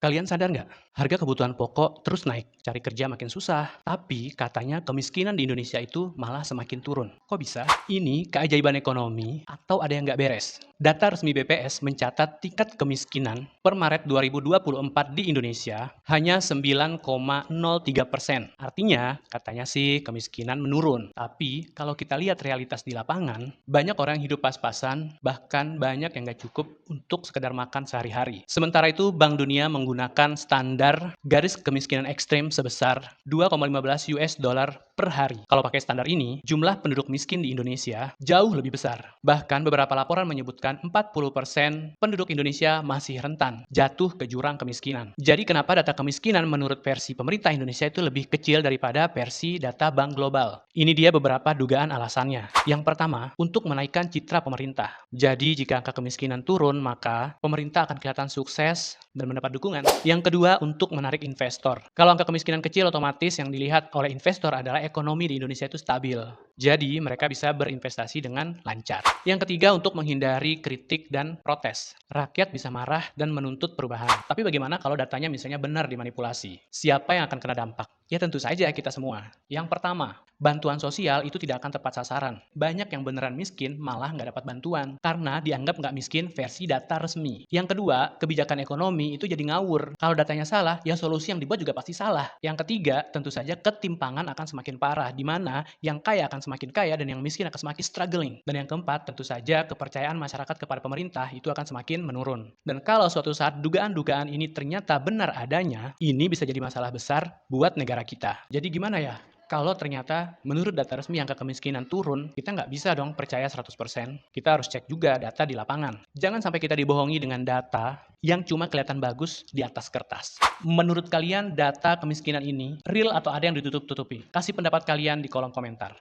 Kalian sadar nggak? Harga kebutuhan pokok terus naik, cari kerja makin susah. Tapi katanya kemiskinan di Indonesia itu malah semakin turun. Kok bisa? Ini keajaiban ekonomi atau ada yang nggak beres? Data resmi BPS mencatat tingkat kemiskinan per Maret 2024 di Indonesia hanya 9,03%. Artinya, katanya sih kemiskinan menurun. Tapi kalau kita lihat realitas di lapangan, banyak orang yang hidup pas-pasan, bahkan banyak yang nggak cukup untuk sekedar makan sehari-hari. Sementara itu, Bank Dunia menggunakan standar garis kemiskinan ekstrem sebesar 2,15 US dollar per hari. Kalau pakai standar ini, jumlah penduduk miskin di Indonesia jauh lebih besar. Bahkan beberapa laporan menyebutkan 40% penduduk Indonesia masih rentan jatuh ke jurang kemiskinan. Jadi kenapa data kemiskinan menurut versi pemerintah Indonesia itu lebih kecil daripada versi data Bank Global? Ini dia beberapa dugaan alasannya. Yang pertama, untuk menaikkan citra pemerintah. Jadi jika angka kemiskinan turun, maka pemerintah akan kelihatan sukses dan mendapat dukungan. Yang kedua, untuk menarik investor. Kalau angka kemiskinan kecil, otomatis yang dilihat oleh investor adalah ekonomi di Indonesia itu stabil. Jadi mereka bisa berinvestasi dengan lancar. Yang ketiga, untuk menghindari kritik dan protes. Rakyat bisa marah dan menuntut perubahan. Tapi bagaimana kalau datanya misalnya benar dimanipulasi? Siapa yang akan kena dampak? Ya tentu saja kita semua. Yang pertama, bantuan sosial itu tidak akan tepat sasaran. Banyak yang beneran miskin malah nggak dapat bantuan karena dianggap nggak miskin versi data resmi. Yang kedua, kebijakan ekonomi itu jadi ngawur. Kalau datanya salah, ya solusi yang dibuat juga pasti salah. Yang ketiga, tentu saja ketimpangan akan semakin parah, di mana yang kaya akan semakin kaya dan yang miskin akan semakin struggling. Dan yang keempat, tentu saja kepercayaan masyarakat kepada pemerintah itu akan semakin menurun. Dan kalau suatu saat dugaan-dugaan ini ternyata benar adanya, ini bisa jadi masalah besar buat negara kita. Jadi gimana ya? Kalau ternyata menurut data resmi angka kemiskinan turun, kita nggak bisa dong percaya 100%. Kita harus cek juga data di lapangan. Jangan sampai kita dibohongi dengan data yang cuma kelihatan bagus di atas kertas. Menurut kalian data kemiskinan ini real atau ada yang ditutup-tutupi? Kasih pendapat kalian di kolom komentar.